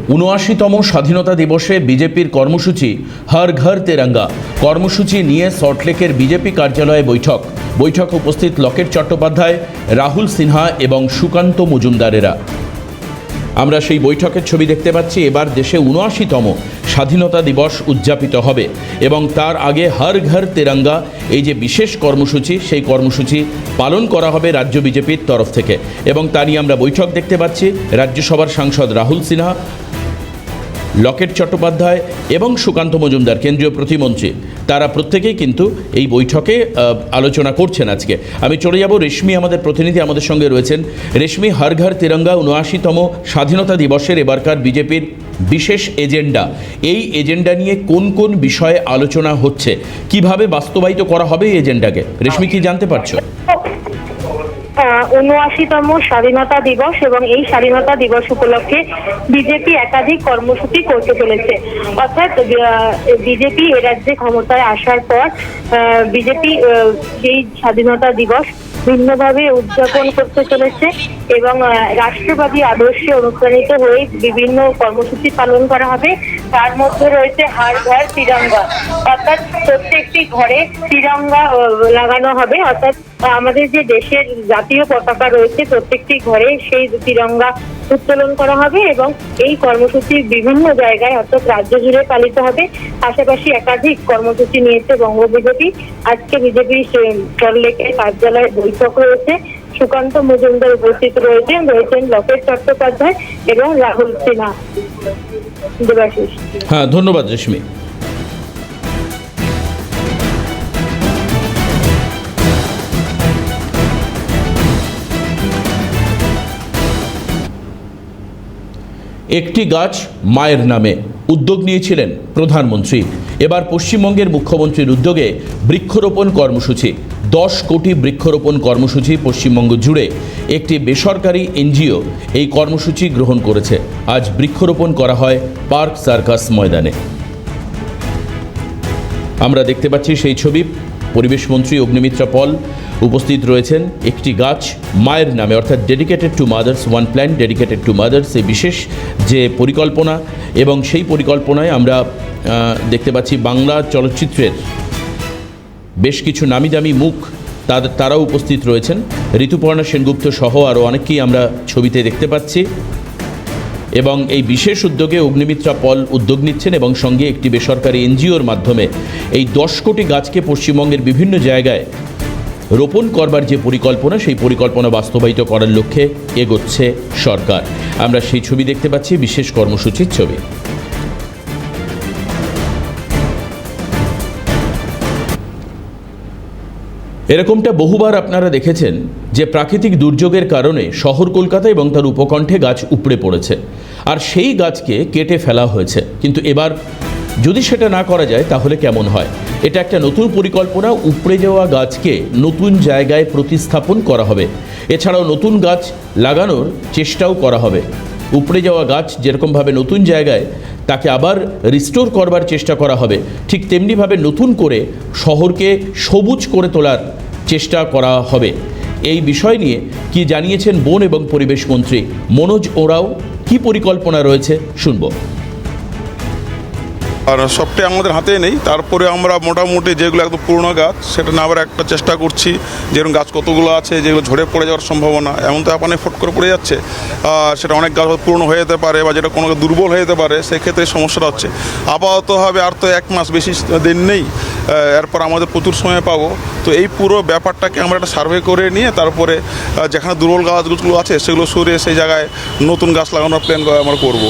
৭৯তম স্বাধীনতা দিবসে বিজেপির কর্মসূচি হর ঘর তেরঙ্গা কর্মসূচি নিয়ে সল্টলেকের বিজেপি কার্যালয়ে বৈঠক উপস্থিত লকেট চট্টোপাধ্যায়, রাহুল সিনহা এবং সুকান্ত মজুমদারেরা। আমরা সেই বৈঠকের ছবি দেখতে পাচ্ছি। এবার দেশে ৭৯তম স্বাধীনতা দিবস উদযাপিত হবে এবং তার আগে হর ঘর তেরঙ্গা এই যে বিশেষ কর্মসূচি, সেই কর্মসূচি পালন করা হবে রাজ্য বিজেপির তরফ থেকে এবং তা নিয়ে আমরা বৈঠক দেখতে পাচ্ছি। রাজ্যসভার সাংসদ রাহুল সিনহা, লকেট চট্টোপাধ্যায় এবং সুকান্ত মজুমদার কেন্দ্রীয় প্রতিমন্ত্রী, তারা প্রত্যেকেই কিন্তু এই বৈঠকে আলোচনা করছেন। আজকে আমি চলে যাব, রেশমি আমাদের প্রতিনিধি আমাদের সঙ্গে রয়েছেন। রেশমি, হর ঘর তিরঙ্গা ৭৯তম স্বাধীনতা দিবসের এবারকার বিজেপির বিশেষ এজেন্ডা, এই এজেন্ডা নিয়ে কোন কোন বিষয়ে আলোচনা হচ্ছে, কিভাবে বাস্তবায়িত করা হবে এই এজেন্ডাকে? রেশমি, কি জানতে পারছো? ৭৯তম স্বাধীনতা দিবস এবং এই স্বাধীনতা দিবস উপলক্ষে বিজেপি একাধিক কর্মসূচি করতে চলেছে। অর্থাৎ বিজেপি এ রাজ্যে ক্ষমতায় আসার পর বিজেপি এই স্বাধীনতা দিবস ভিন্নভাবে উদযাপন করতে চলেছে এবং রাষ্ট্রবাদী আদর্শে অনুপ্রাণিত হয়ে বিভিন্ন কর্মসূচি পালন করা হবে। তার মধ্যে রয়েছে হর ঘর তিরঙ্গা, অর্থাৎ প্রত্যেকটি ঘরে তিরঙ্গা লাগানো হবে। অর্থাৎ আমাদের যে দেশের জাতীয় পতাকা রয়েছে প্রত্যেকটি ঘরে সেই তিরঙ্গা উত্তোলন করা হবে এবং এই কর্মসূচি বিভিন্ন জায়গায় অর্থাৎ রাজ্য জুড়ে পালিত হবে। পাশাপাশি একাধিক কর্মসূচি নিয়েছে বঙ্গ বিজেপি। আজকে বিজেপি সল্টলেকের কার্যালয়ে বৈঠক রয়েছে। সুকান্ত মজুমদার উপস্থিত রয়েছেন লকেট চট্টোপাধ্যায় এবং রাহুল সিনহা। দেবাশিস। হ্যাঁ, ধন্যবাদ রেশমি। একটি গাছ মায়ের নামে উদ্যোগ নিয়েছিলেন প্রধানমন্ত্রী। এবার পশ্চিমবঙ্গের মুখ্যমন্ত্রীর উদ্যোগে বৃক্ষরোপণ কর্মসূচি, 10 কোটি বৃক্ষরোপণ কর্মসূচি পশ্চিমবঙ্গ জুড়ে একটি বেসরকারি এনজিও এই কর্মসূচি গ্রহণ করেছে। আজ বৃক্ষরোপণ করা হয় পার্ক সার্কাস ময়দানে। আমরা দেখতে পাচ্ছি সেই ছবি। পরিবেশ মন্ত্রী অগ্নিমিত্রা পল উপস্থিত রয়েছেন। একটি গাছ মায়ের নামে, অর্থাৎ dedicated to mothers, one plant dedicated to mothers, এই বিশেষ যে পরিকল্পনা এবং সেই পরিকল্পনায় আমরা দেখতে পাচ্ছি বাংলা চলচ্চিত্রের বেশ কিছু নামি দামি মুখ তারাও উপস্থিত রয়েছেন। ঋতুপর্ণা সেনগুপ্ত সহ আরও অনেককেই আমরা ছবিতে দেখতে পাচ্ছি এবং এই বিশেষ উদ্যোগে অগ্নিমিত্রা পল উদ্যোগ নিচ্ছেন এবং সঙ্গে একটি বেসরকারি এনজিওর মাধ্যমে এই 10 কোটি গাছকে পশ্চিমবঙ্গের বিভিন্ন জায়গায় রোপণ করবার যে পরিকল্পনা, সেই পরিকল্পনা বাস্তবায়িত করার লক্ষ্যে এগোচ্ছে সরকার। আমরা সেই ছবি দেখতে পাচ্ছি, বিশেষ কর্মসূচির ছবি। এরকমটা বহুবার আপনারা দেখেছেন যে প্রাকৃতিক দুর্যোগের কারণে শহর কলকাতা এবং তার উপকণ্ঠে গাছ উপড়ে পড়েছে আর সেই গাছকে কেটে ফেলা হয়েছে। কিন্তু এবার যদি সেটা না করা যায় তাহলে কেমন হয়? এটা একটা নতুন পরিকল্পনা। উপড়ে যাওয়া গাছকে নতুন জায়গায় প্রতিস্থাপন করা হবে। এছাড়াও নতুন গাছ লাগানোর চেষ্টাও করা হবে। উপড়ে যাওয়া গাছ যেরকমভাবে নতুন জায়গায় তাকে আবার রিস্টোর করবার চেষ্টা করা হবে, ঠিক তেমনিভাবে নতুন করে শহরকে সবুজ করে তোলার চেষ্টা করা হবে। এই বিষয় নিয়ে কি জানিয়েছেন বন এবং পরিবেশ মন্ত্রী মনোজ ওরাও, কি পরিকল্পনা রয়েছে শুনব। আর সবটাই আমাদের হাতে নেই, তারপরে আমরা মোটামুটি যেগুলো একদম পুরনো গাছ সেটা না আবার একটা চেষ্টা করছি। যেরকম গাছ কতগুলো আছে যেগুলো ঝরে পড়ে যাওয়ার সম্ভাবনা, এমন তো আপনার ফট করে পড়ে যাচ্ছে, সেটা অনেক গাছ পুরনো হয়ে যেতে পারে বা যেটা কোনো দুর্বল হয়ে যেতে পারে, সেক্ষেত্রে সমস্যাটা হচ্ছে। আপাতত হবে আর তো 1 মাস বেশি দিন নেই, এরপর আমাদের প্রচুর সময় পাবো। তো এই পুরো ব্যাপারটাকে আমরা একটা সার্ভে করে নিয়ে তারপরে যেখানে দুর্বল গাছগুলো আছে সেগুলো সরিয়ে সেই জায়গায় নতুন গাছ লাগানোর প্ল্যান আমরা করব।